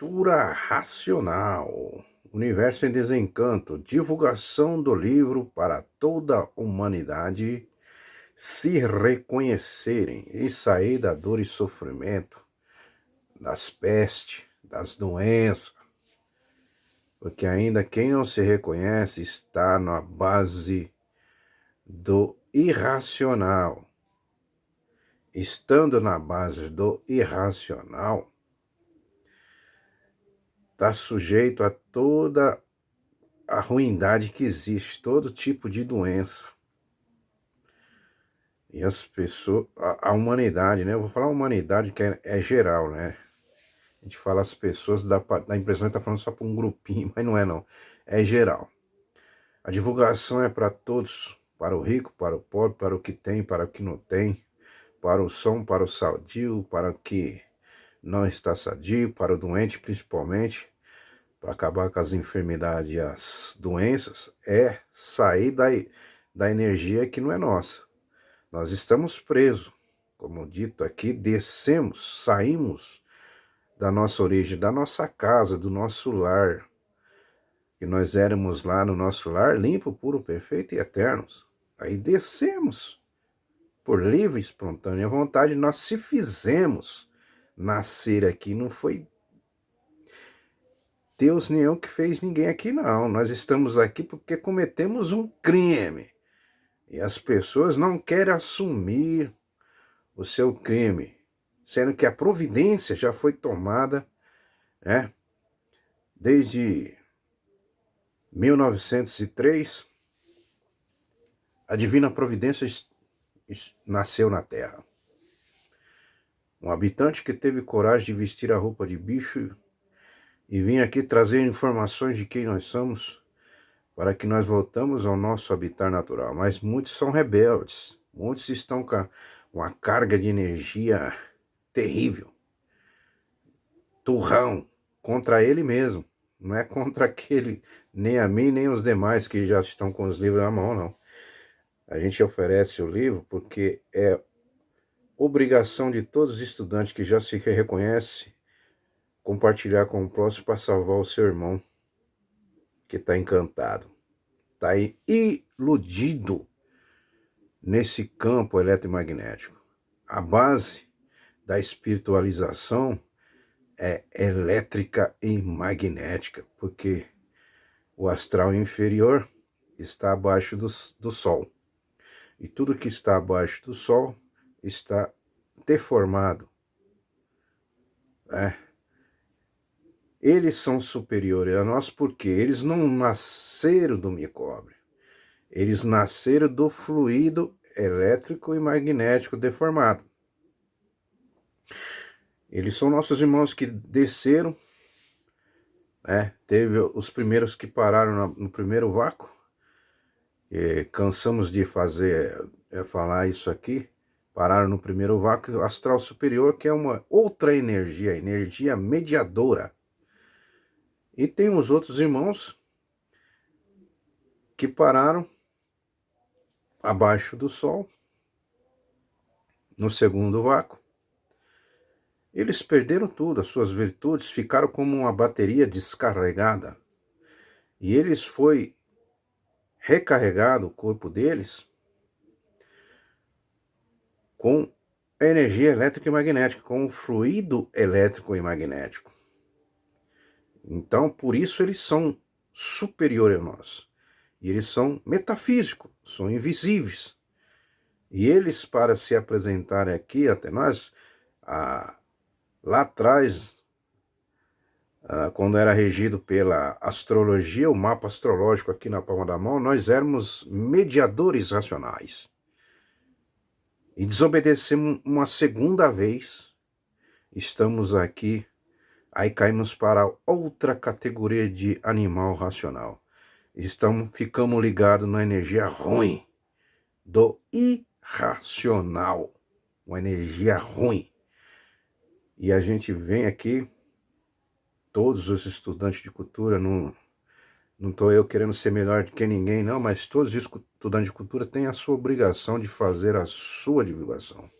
Cultura racional. Universo em desencanto. Divulgação do livro para toda a humanidade se reconhecerem e sair da dor e sofrimento, das pestes, das doenças. Porque ainda quem não se reconhece está na base do irracional. Estando na base do irracional, está sujeito a toda a ruindade que existe, todo tipo de doença. E as pessoas, a humanidade, né? Eu vou falar humanidade que é geral, né? A gente fala as pessoas, dá a impressão que está falando só para um grupinho, mas não é não. É geral. A divulgação é para todos, para o rico, para o pobre, para o que tem, para o que não tem, para o som, para o sadio, para o que não está sadio, para o doente principalmente, para acabar com as enfermidades e as doenças, é sair da energia que não é nossa. Nós estamos presos, como dito aqui, descemos, saímos da nossa origem, da nossa casa, do nosso lar, que nós éramos lá no nosso lar, limpo, puro, perfeito e eternos. Aí descemos, por livre e espontânea vontade, nós se fizemos nascer aqui, não foi Deus nenhum que fez ninguém aqui, não. Nós estamos aqui porque cometemos um crime. E as pessoas não querem assumir o seu crime, sendo que a providência já foi tomada, né? Desde 1903, a divina providência nasceu na Terra. Um habitante que teve coragem de vestir a roupa de bicho e vir aqui trazer informações de quem nós somos, para que nós voltamos ao nosso habitat natural. Mas muitos são rebeldes, muitos estão com uma carga de energia terrível, turrão, contra ele mesmo. Não é contra aquele, nem a mim, nem os demais que já estão com os livros na mão, não. A gente oferece o livro porque é obrigação de todos os estudantes que já se reconhecem compartilhar com o próximo para salvar o seu irmão que está encantado, está iludido nesse campo eletromagnético. A base da espiritualização é elétrica e magnética, porque o astral inferior está abaixo do Sol. E tudo que está abaixo do Sol está deformado. Eles são superiores a nós porque eles não nasceram do micróbio. Eles nasceram do fluido elétrico e magnético deformado. Eles são nossos irmãos que desceram, né? Teve os primeiros que pararam no primeiro vácuo. Cansamos de falar isso aqui. Pararam no primeiro vácuo astral superior, que é uma outra energia, energia mediadora. E tem os outros irmãos que pararam abaixo do Sol, no segundo vácuo. Eles perderam tudo, as suas virtudes ficaram como uma bateria descarregada. E eles foi recarregado o corpo deles com energia elétrica e magnética, com o fluido elétrico e magnético. Então, por isso eles são superiores a nós. E eles são metafísicos, são invisíveis. E eles, para se apresentarem aqui até nós, lá atrás, quando era regido pela astrologia, o mapa astrológico aqui na palma da mão, nós éramos mediadores racionais. E desobedecemos uma segunda vez, estamos aqui, aí caímos para outra categoria de animal racional. Ficamos ligados na energia ruim, do irracional, uma energia ruim. E a gente vem aqui, todos os estudantes de cultura, não estou eu querendo ser melhor do que ninguém, não, mas todos os estudantes de cultura têm a sua obrigação de fazer a sua divulgação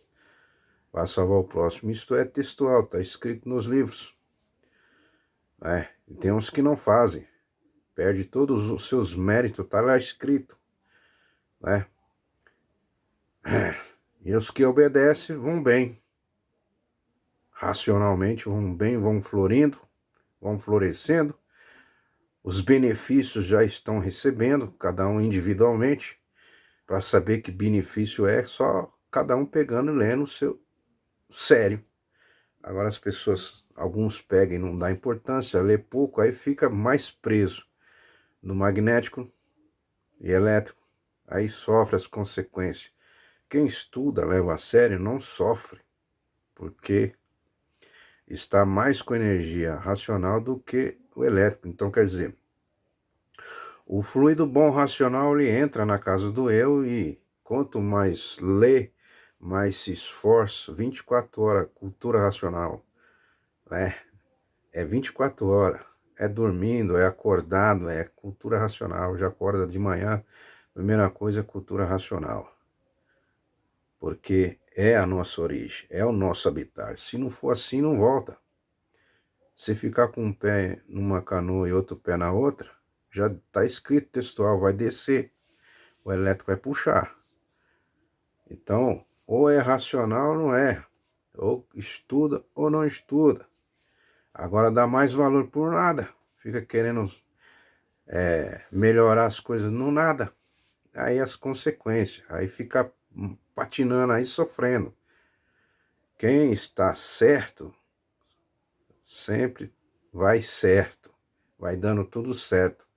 para salvar o próximo. Isto é textual, está escrito nos livros. né? E tem uns que não fazem, perde todos os seus méritos, tá lá escrito, né? E os que obedecem vão bem, racionalmente vão bem, vão florindo, vão florescendo, os benefícios já estão recebendo, cada um individualmente. Para saber que benefício é só cada um pegando e lendo o seu sério. Agora as pessoas, alguns pegam e não dá importância, lê pouco, aí fica mais preso no magnético e elétrico, aí sofre as consequências. Quem estuda, leva a sério, não sofre, porque está mais com energia racional do que o elétrico. Então, quer dizer, o fluido bom racional ele entra na casa do eu e quanto mais lê, mais se esforça, 24 horas, cultura racional, né? É 24 horas, é dormindo, é acordado, é cultura racional, já acorda de manhã, primeira coisa é cultura racional, porque é a nossa origem, é o nosso habitar, se não for assim não volta. Se ficar com um pé numa canoa e outro pé na outra, já está escrito textual, vai descer, o elétrico vai puxar. Então, ou é racional ou não é, ou estuda ou não estuda. Agora dá mais valor por nada, fica querendo melhorar as coisas no nada, aí as consequências, aí fica patinando aí, sofrendo. Quem está certo, sempre vai certo, vai dando tudo certo,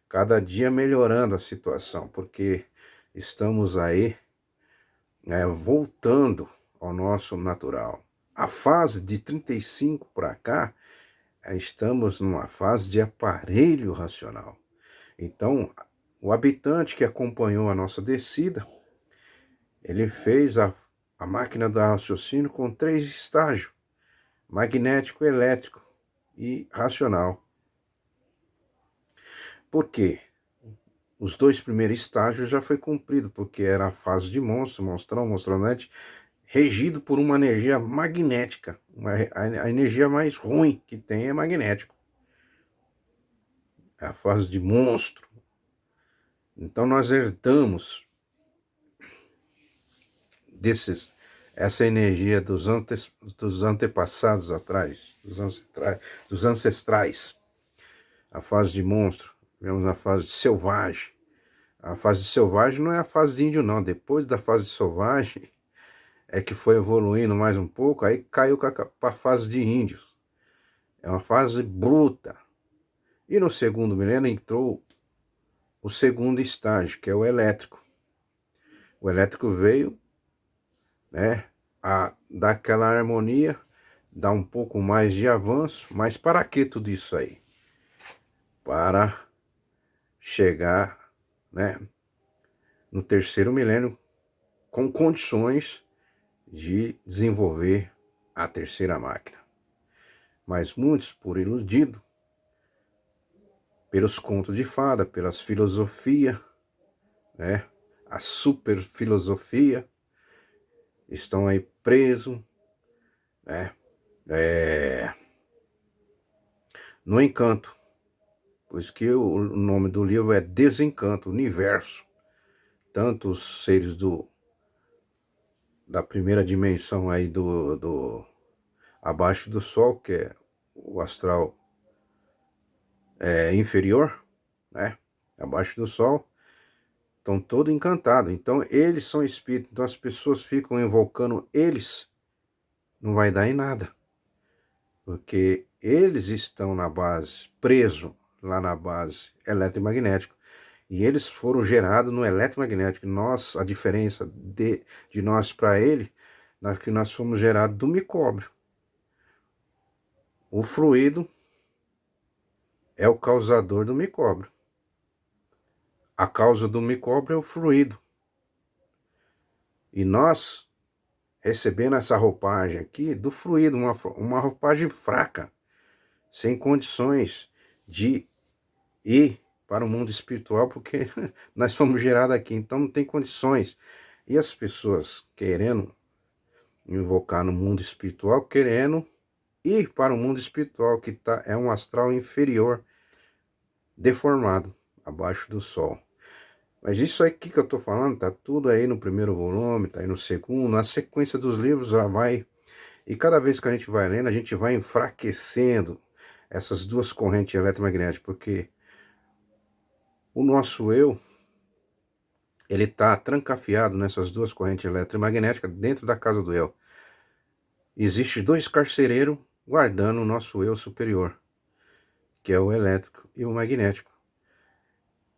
cada dia melhorando a situação, porque estamos aí voltando ao nosso natural. A fase de 35 para cá, estamos numa fase de aparelho racional. Então, o habitante que acompanhou a nossa descida, ele fez a máquina do raciocínio com 3 estágios: magnético, elétrico e racional. Por quê? Os 2 primeiros estágios já foi cumprido, porque era a fase de monstro, monstrão, monstronante, regido por uma energia magnética. A energia mais ruim que tem é magnético. É a fase de monstro. Então nós herdamos essa energia dos antepassados atrás, dos ancestrais. A fase de monstro, vemos a fase de selvagem. A fase selvagem não é a fase de índio não, depois da fase selvagem é que foi evoluindo mais um pouco, aí caiu para a fase de índios. É uma fase bruta. E no segundo milênio entrou o segundo estágio, que é o elétrico. O elétrico veio, né, a dar aquela harmonia, dar um pouco mais de avanço, mas para que tudo isso aí? Para chegar, né, no terceiro milênio com condições de desenvolver a terceira máquina. Mas muitos, por iludido, pelos contos de fada, pelas filosofias, né, a super filosofia, estão aí presos, né, no encanto. Por isso que o nome do livro é Desencanto, Universo. Tanto os seres da primeira dimensão aí abaixo do Sol, que é o astral inferior, né, abaixo do Sol, estão todos encantados. Então eles são espíritos, então as pessoas ficam invocando eles, não vai dar em nada. Porque eles estão na base, presos lá na base eletromagnética. E eles foram gerados no eletromagnético. Nós, a diferença de nós para ele, que nós fomos gerados do micróbio. O fluido é o causador do micróbio. A causa do micróbio é o fluido. E nós, recebendo essa roupagem aqui do fluido, uma roupagem fraca, sem condições de ir para o mundo espiritual, porque nós fomos gerados aqui, então não tem condições. E as pessoas querendo invocar no mundo espiritual, querendo e para o mundo espiritual, que é um astral inferior, deformado, abaixo do Sol. Mas isso aqui que eu estou falando, tá tudo aí no primeiro volume, tá aí no segundo, na sequência dos livros já vai. E cada vez que a gente vai lendo, a gente vai enfraquecendo essas duas correntes eletromagnéticas, porque o nosso eu, ele está trancafiado nessas duas correntes eletromagnéticas dentro da casa do eu. Existe dois carcereiros guardando o nosso eu superior, que é o elétrico e o magnético.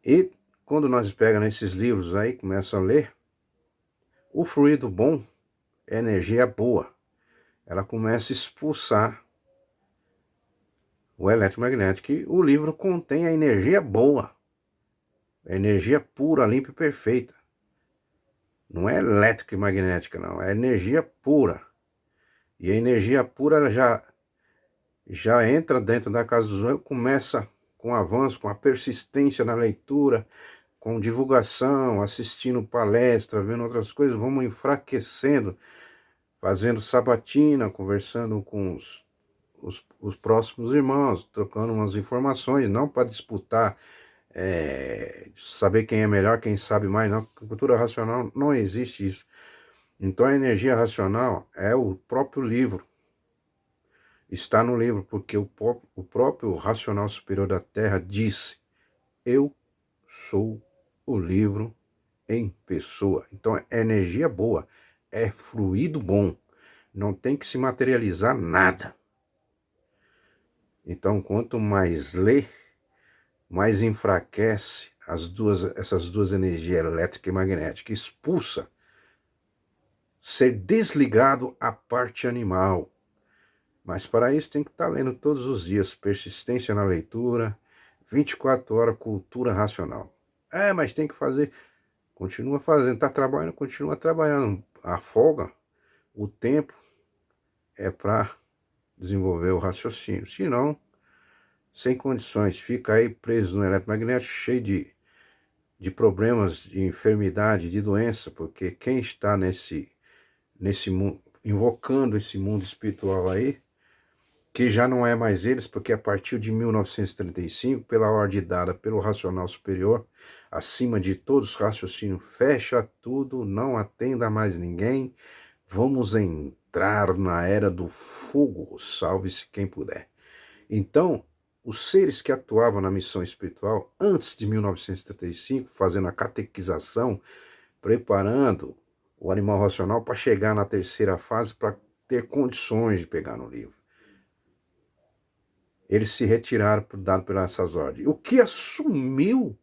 E quando nós pegamos esses livros aí, começa a ler, o fluido bom é energia boa. Ela começa a expulsar o eletromagnético. E o livro contém a energia boa, a energia pura, limpa e perfeita. Não é elétrica e magnética, não. É energia pura. E a energia pura ela já entra dentro da casa dos olhos, começa com avanço, com a persistência na leitura, com divulgação, assistindo palestra, vendo outras coisas, vamos enfraquecendo, fazendo sabatina, conversando com os próximos irmãos, trocando umas informações, não para disputar, saber quem é melhor, quem sabe mais, não. Cultura racional não existe isso. Então a energia racional é o próprio livro. Está no livro, porque o próprio racional superior da Terra disse: eu sou o livro em pessoa. Então é energia boa, é fluido bom, não tem que se materializar nada. Então quanto mais lê, mais enfraquece essas duas energias, elétrica e magnética, expulsa, ser desligado a parte animal. Mas para isso tem que estar lendo todos os dias, persistência na leitura, 24 horas, cultura racional. Mas tem que fazer, continua fazendo, está trabalhando, continua trabalhando. A folga, o tempo é para desenvolver o raciocínio. Se não, sem condições, fica aí preso no eletromagnético, cheio de problemas, de enfermidade, de doença, porque quem está nesse mundo, invocando esse mundo espiritual aí, que já não é mais eles, porque a partir de 1935, pela ordem dada pelo racional superior, acima de todos os raciocínios, fecha tudo, não atenda mais ninguém, vamos entrar na era do fogo, salve-se quem puder. Então, os seres que atuavam na missão espiritual antes de 1935, fazendo a catequização, preparando o animal racional para chegar na terceira fase, para ter condições de pegar no livro. Eles se retiraram dado por essas ordens. O que assumiu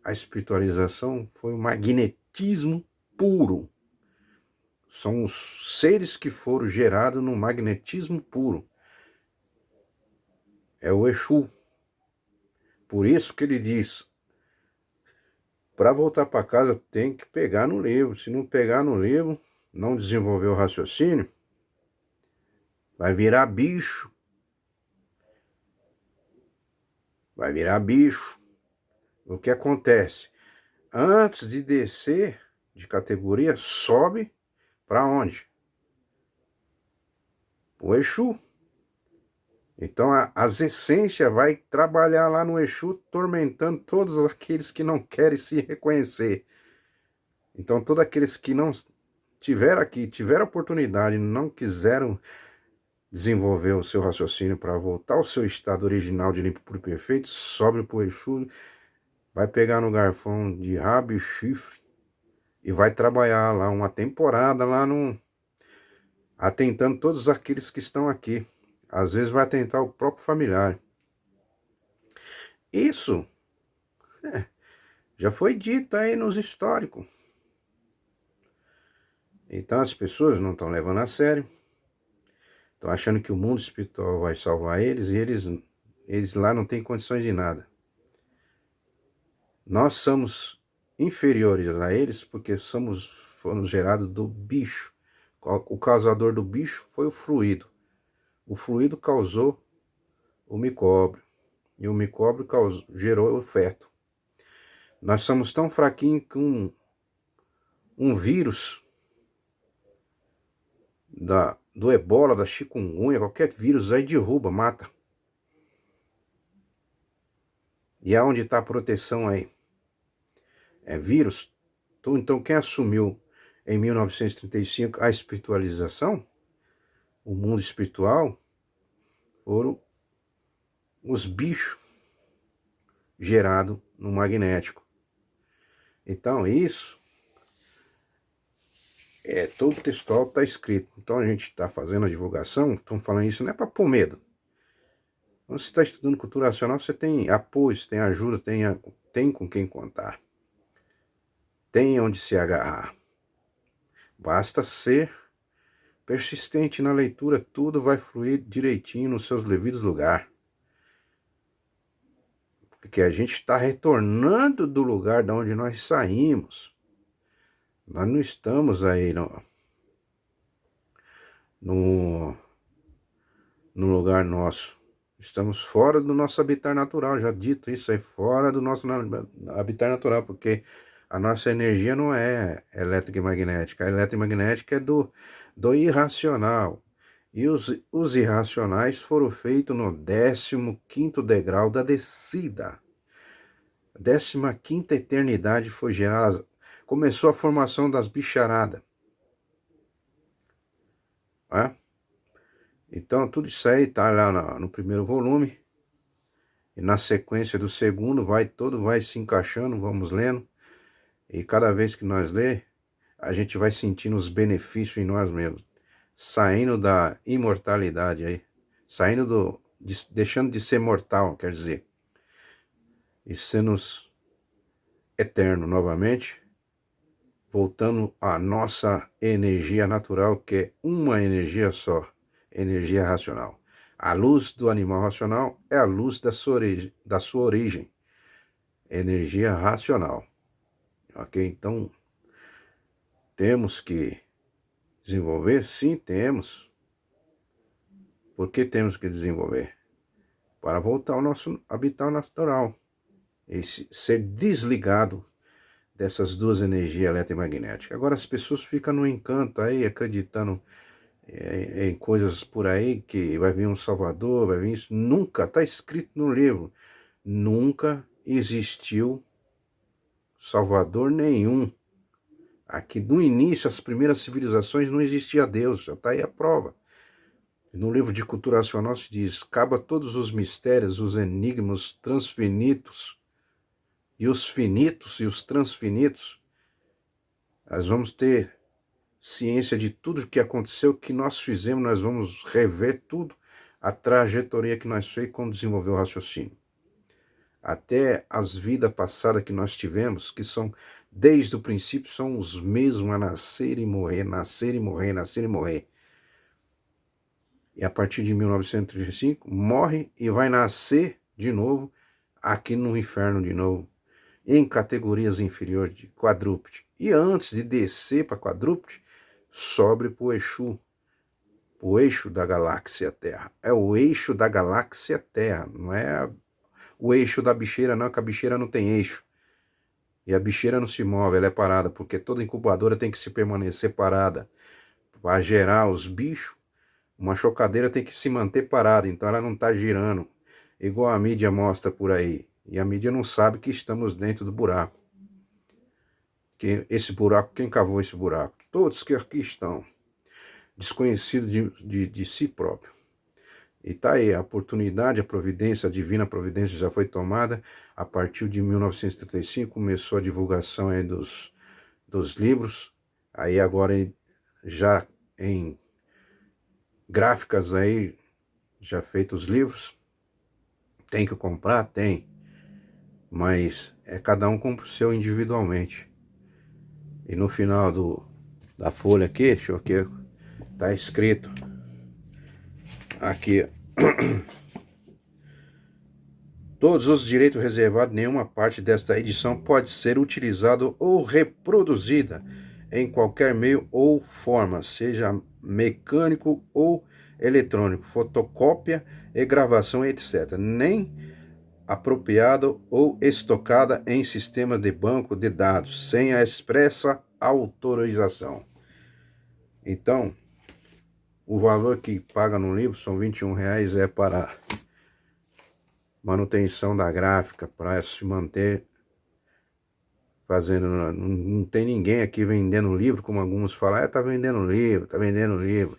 a espiritualização foi o magnetismo puro. São os seres que foram gerados no magnetismo puro. É o Exu. Por isso que ele diz, para voltar para casa tem que pegar no livro. Se não pegar no livro, não desenvolver o raciocínio, vai virar bicho. Vai virar bicho. O que acontece? Antes de descer de categoria, sobe para onde? O Exu. Então as essências vai trabalhar lá no Exu, tormentando todos aqueles que não querem se reconhecer. Então todos aqueles que não tiveram aqui, tiveram oportunidade, não quiseram desenvolver o seu raciocínio para voltar ao seu estado original de limpo, puro e perfeito, sobe pro Exu, vai pegar no garfão de rabo e chifre e vai trabalhar lá uma temporada lá atentando todos aqueles que estão aqui. Às vezes vai atentar o próprio familiar. Isso já foi dito aí nos históricos. Então as pessoas não estão levando a sério. Estão achando que o mundo espiritual vai salvar eles e eles lá não têm condições de nada. Nós somos inferiores a eles porque fomos gerados do bicho. O causador do bicho foi o fluido. O fluido causou o micróbio. E o micróbio gerou o feto. Nós somos tão fraquinhos que um vírus do ebola, da chikungunya, qualquer vírus aí derruba, mata. E aonde está a proteção aí? É vírus? Então quem assumiu em 1935 a espiritualização, o mundo espiritual, foram os bichos gerados no magnético. Então isso todo textual está escrito. Então a gente está fazendo a divulgação, estão falando isso não é para pôr medo. Quando você está estudando cultura racional, você tem apoio, você tem ajuda, tem com quem contar. Tem onde se agarrar. Basta ser persistente na leitura, tudo vai fluir direitinho nos seus devidos lugares. Porque a gente está retornando do lugar de onde nós saímos. Nós não estamos aí no lugar nosso. Estamos fora do nosso habitat natural, já dito isso aí, fora do nosso habitat natural, porque a nossa energia não é elétrica e magnética. A elétrica e magnética é do irracional. E os irracionais foram feitos no 15º degrau da descida. A 15ª eternidade foi gerada. Começou a formação das bicharadas. Então tudo isso aí está lá no primeiro volume. E na sequência do segundo tudo vai se encaixando, vamos lendo. E cada vez que nós lê, a gente vai sentindo os benefícios em nós mesmos. Saindo da imortalidade aí. Deixando de ser mortal, quer dizer. E sendo eterno novamente. Voltando à nossa energia natural, que é uma energia só. Energia racional. A luz do animal racional é a luz da sua origem. Energia racional. Ok? Então, temos que desenvolver? Sim, temos. Por que temos que desenvolver? Para voltar ao nosso habitat natural. E ser desligado dessas duas energias eletromagnéticas. Agora as pessoas ficam no encanto aí, acreditando em coisas por aí, que vai vir um salvador, vai vir isso. Nunca, está escrito no livro, nunca existiu salvador nenhum. Aqui no início, as primeiras civilizações, não existia Deus, já está aí a prova. No livro de Cultura Racional se diz: acaba todos os mistérios, os enigmas transfinitos, e os finitos e os transfinitos. Nós vamos ter ciência de tudo que aconteceu, que nós fizemos, nós vamos rever tudo, a trajetória que nós fizemos quando desenvolveu o raciocínio. Até as vidas passadas que nós tivemos, que são, desde o princípio, são os mesmos a nascer e morrer, nascer e morrer, nascer e morrer. E a partir de 1935, morre e vai nascer de novo, aqui no inferno de novo, em categorias inferiores de quadrúpede. E antes de descer para quadrúpede, sobe para o Exu, o eixo da galáxia Terra. É o eixo da galáxia Terra, não é o eixo da bicheira não, que a bicheira não tem eixo. E a bicheira não se move, ela é parada, porque toda incubadora tem que se permanecer parada. Para gerar os bichos, uma chocadeira tem que se manter parada, então ela não está girando, igual a mídia mostra por aí. E a mídia não sabe que estamos dentro do buraco. Que esse buraco, quem cavou esse buraco? Todos que aqui estão, desconhecidos de si próprio. E tá aí, a oportunidade, a providência, a divina providência já foi tomada. A partir de 1935 começou a divulgação aí dos livros. Aí agora já em gráficas aí, já feitos os livros. Tem que comprar? Tem. Mas cada um compra o seu individualmente. E no final da folha aqui, deixa eu ver, tá escrito aqui: todos os direitos reservados, nenhuma parte desta edição pode ser utilizada ou reproduzida em qualquer meio ou forma, seja mecânico ou eletrônico, fotocópia e gravação, etc. Nem apropriada ou estocada em sistemas de banco de dados, sem a expressa autorização. Então, O valor que paga no livro são R$ 21, é para manutenção da gráfica, para se manter fazendo. Não tem ninguém aqui vendendo livro, como alguns falam, tá vendendo livro, tá vendendo livro.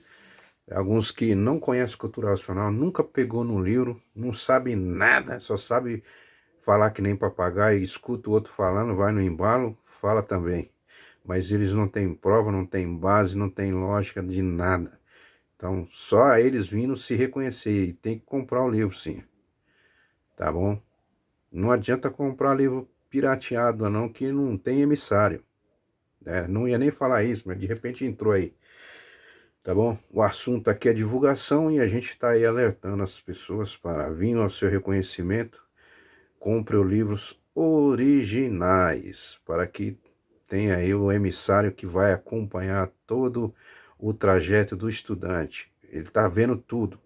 Alguns que não conhecem cultura racional, nunca pegou no livro, não sabe nada, só sabe falar que nem papagaio, escuta o outro falando, vai no embalo, fala também. Mas eles não têm prova, não têm base, não têm lógica de nada. Então, só eles vindo se reconhecer e tem que comprar o livro, sim. Tá bom? Não adianta comprar livro pirateado, não, que não tem emissário. Né? Não ia nem falar isso, mas de repente entrou aí. Tá bom? O assunto aqui é divulgação e a gente está aí alertando as pessoas para vir ao seu reconhecimento. Compre os livros originais, para que tenha aí o emissário que vai acompanhar todo o trajeto do estudante. Ele está vendo tudo.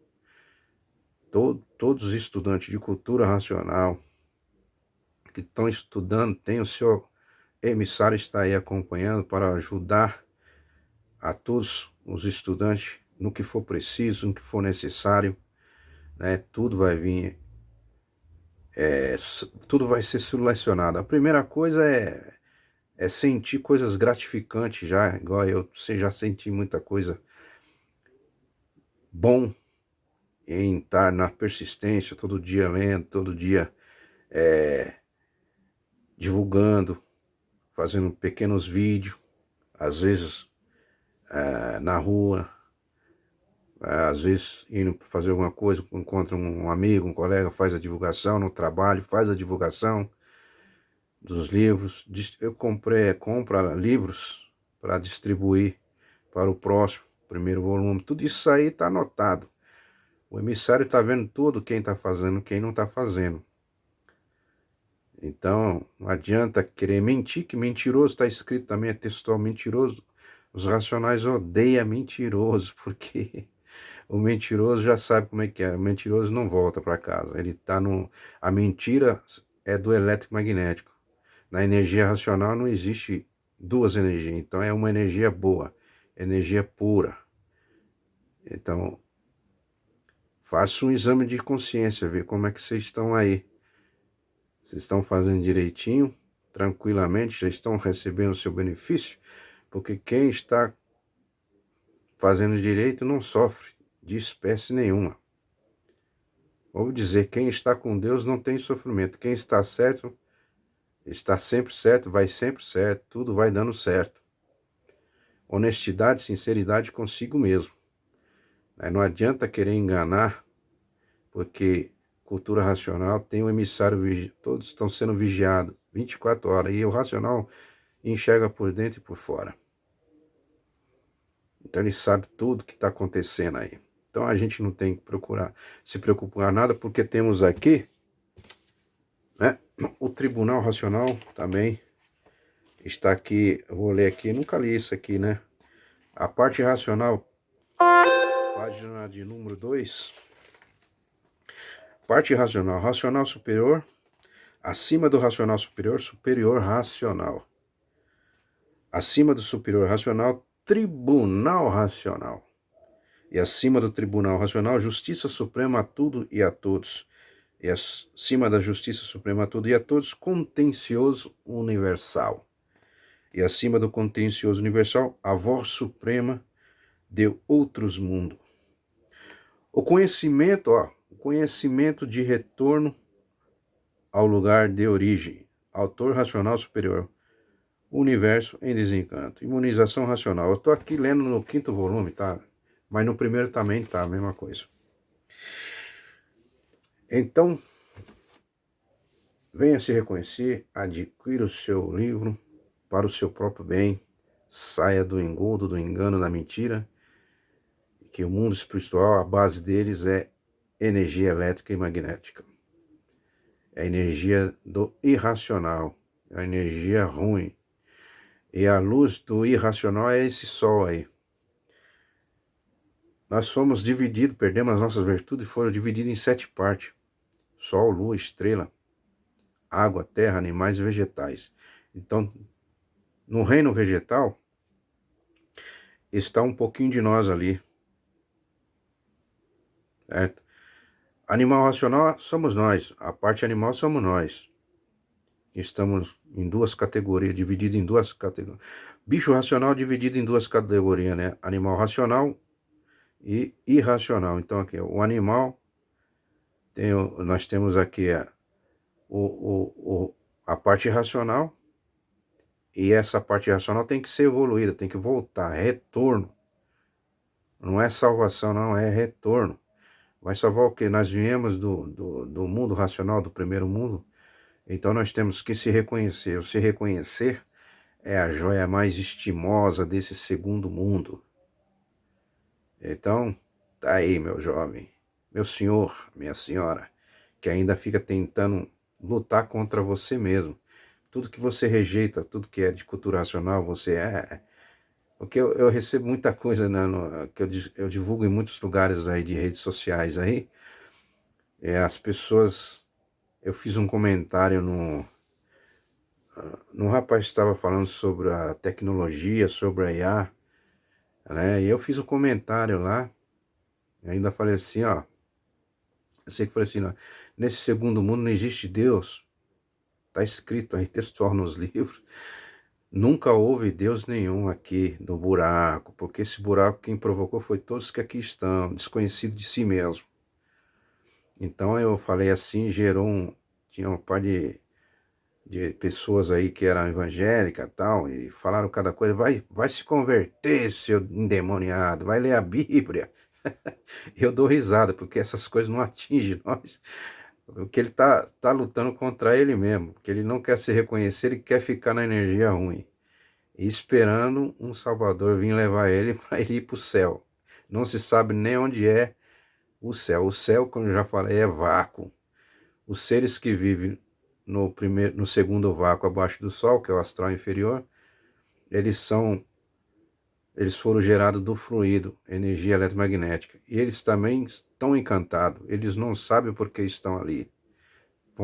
Todos os estudantes de cultura racional que estão estudando, tem o seu emissário está aí acompanhando para ajudar a todos os estudantes no que for preciso, no que for necessário, né? Tudo vai vir, tudo vai ser selecionado. A primeira coisa é sentir coisas gratificantes já, igual você já senti muita coisa bom em estar na persistência, todo dia lendo, todo dia divulgando, fazendo pequenos vídeos, às vezes na rua, às vezes indo fazer alguma coisa, encontra um amigo, um colega, faz a divulgação no trabalho, faz a divulgação dos livros. Eu compro livros para distribuir para o próximo, primeiro volume. Tudo isso aí está anotado. O emissário está vendo tudo, quem está fazendo, quem não está fazendo. Então, não adianta querer mentir, que mentiroso está escrito também, é textual mentiroso. Os racionais odeiam mentiroso, porque o mentiroso já sabe como é que é. O mentiroso não volta para casa. Ele está no. A mentira é do elétrico magnético. Na energia racional não existe duas energias. Então é uma energia boa, energia pura. Então, faça um exame de consciência, ver como é que vocês estão aí. Vocês estão fazendo direitinho, tranquilamente, já estão recebendo o seu benefício, porque quem está fazendo direito não sofre de espécie nenhuma. Vou dizer, quem está com Deus não tem sofrimento. Quem está certo, está sempre certo, vai sempre certo, tudo vai dando certo. Honestidade, sinceridade consigo mesmo. Não adianta querer enganar, porque cultura racional tem um emissário, todos estão sendo vigiados 24 horas, e o racional enxerga por dentro e por fora. Então ele sabe tudo que está acontecendo aí. Então a gente não tem que se preocupar nada, porque temos aqui, né, o Tribunal Racional também está aqui. Eu vou ler aqui, nunca li isso aqui, né? A parte racional, página de número 2. Parte racional, racional superior, acima do racional superior, superior racional. Acima do superior racional, tribunal racional. E acima do tribunal racional, justiça suprema a tudo e a todos. E acima da justiça suprema a tudo e a todos, contencioso universal. E acima do contencioso universal, a voz suprema de outros mundos. O conhecimento, o conhecimento de retorno ao lugar de origem. Autor racional superior. Universo em desencanto. Imunização racional. Eu estou aqui lendo no 5º volume, tá? Mas no primeiro também tá a mesma coisa. Então, venha se reconhecer, adquira o seu livro para o seu próprio bem, saia do engodo, do engano, da mentira, que o mundo espiritual, a base deles é energia elétrica e magnética. É a energia do irracional, é a energia ruim. E a luz do irracional é esse sol aí. Nós fomos divididos, perdemos as nossas virtudes e foram divididos em 7 partes. Sol, lua, estrela, água, terra, animais e vegetais. Então, no reino vegetal, está um pouquinho de nós ali. certo? Animal racional somos nós, a parte animal somos nós. Estamos em duas categorias, dividido em duas categorias. Bicho racional dividido em duas categorias, né? Animal racional e irracional. Então aqui, o animal, nós temos aqui a parte racional, e essa parte racional tem que ser evoluída, tem que voltar, retorno. Não é salvação, não, é retorno. Vai salvar o quê? Nós viemos do mundo racional, do primeiro mundo, então nós temos que se reconhecer. O se reconhecer é a joia mais estimosa desse segundo mundo. Então, tá aí, meu jovem, meu senhor, minha senhora, que ainda fica tentando lutar contra você mesmo. Tudo que você rejeita, tudo que é de cultura racional, você é. Porque eu recebo muita coisa, né, que eu divulgo em muitos lugares aí de redes sociais aí. As pessoas. Eu fiz um comentário no rapaz que estava falando sobre a tecnologia, sobre a IA, né? E eu fiz um comentário lá, e ainda falei assim, ó. Eu sei que falei assim, ó, nesse segundo mundo não existe Deus. Tá escrito aí textual nos livros. Nunca houve Deus nenhum aqui no buraco, porque esse buraco quem provocou foi todos que aqui estão, desconhecidos de si mesmo. Então eu falei assim, tinha um par de pessoas aí que eram evangélicas e tal, e falaram cada coisa, vai se converter, seu endemoniado, vai ler a Bíblia. Eu dou risada, porque essas coisas não atingem nós. Porque ele tá lutando contra ele mesmo, porque ele não quer se reconhecer, ele quer ficar na energia ruim, esperando um Salvador vir levar ele para ele ir para o céu. Não se sabe nem onde é o céu. O céu, como eu já falei, é vácuo. Os seres que vivem no segundo vácuo abaixo do Sol, que é o astral inferior, eles foram gerados do fluido, energia eletromagnética. E eles também estão encantados. Eles não sabem por que estão ali.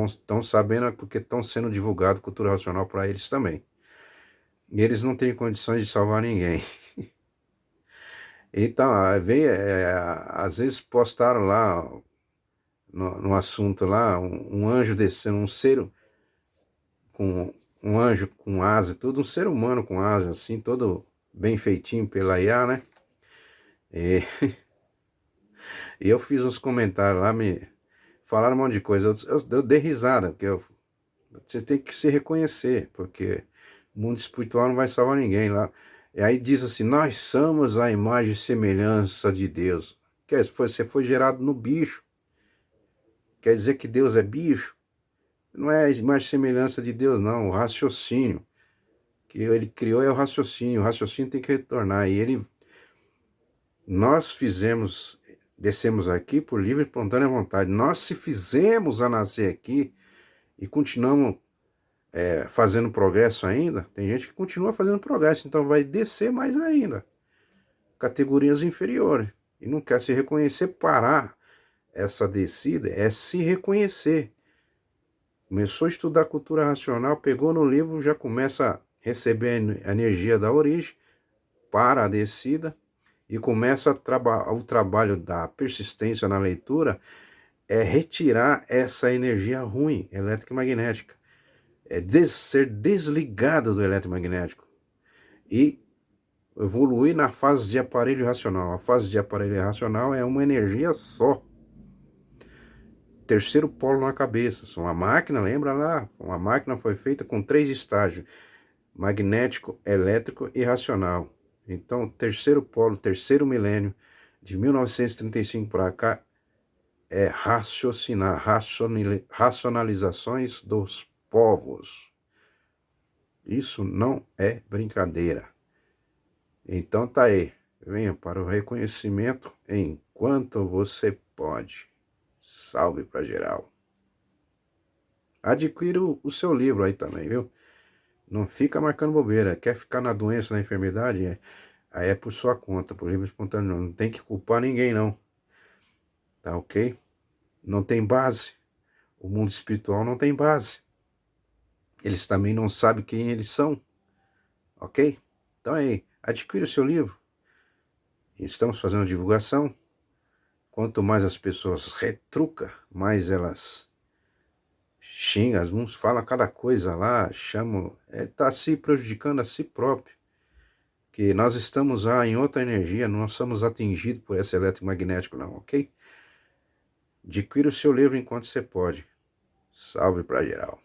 Estão sabendo porque estão sendo divulgado cultura racional para eles também. E eles não têm condições de salvar ninguém. Então, às vezes postaram lá, no assunto lá, um anjo descendo, com um anjo com asa, tudo, um ser humano com asa, assim, todo bem feitinho pela IA, né? E, e eu fiz uns comentários lá, me falaram um monte de coisa, eu dei risada, porque você tem que se reconhecer, porque o mundo espiritual não vai salvar ninguém lá. E aí diz assim, nós somos a imagem e semelhança de Deus. Quer dizer, você foi gerado no bicho. Quer dizer que Deus é bicho? Não é a imagem e semelhança de Deus, não. O raciocínio que ele criou é o raciocínio. O raciocínio tem que retornar. Nós descemos aqui por livre e espontânea vontade. Nós se fizemos a nascer aqui e continuamos fazendo progresso ainda. Tem gente que continua fazendo progresso, então vai descer mais ainda. Categorias inferiores. E não quer se reconhecer, parar essa descida é se reconhecer. Começou a estudar cultura racional, pegou no livro, já começa a receber a energia da origem, para a descida e começa o trabalho da persistência na leitura, é retirar essa energia ruim, elétrica e magnética. É ser desligado do eletromagnético e evoluir na fase de aparelho racional. A fase de aparelho racional é uma energia só. Terceiro polo na cabeça. Uma máquina, lembra lá? Uma máquina foi feita com 3 estágios: magnético, elétrico e racional. Então, terceiro polo, terceiro milênio, de 1935 para cá, é raciocinar, racionalizações dos povos. Isso não é brincadeira. Então tá aí, venha para o reconhecimento enquanto você pode. Salve para geral. Adquira o seu livro aí também, viu? Não fica marcando bobeira. Quer ficar na doença, na enfermidade? Aí é por sua conta, por livre e espontâneo. Não tem que culpar ninguém, não. Tá ok? Não tem base. O mundo espiritual não tem base. Eles também não sabem quem eles são. Ok? Então aí, adquira o seu livro. Estamos fazendo divulgação. Quanto mais as pessoas retrucam, mais elas xingam, uns falam cada coisa lá, chamam, tá se prejudicando a si próprio. Que nós estamos em outra energia, não somos atingidos por esse eletromagnético não, ok? Adquira o seu livro enquanto você pode. Salve pra geral.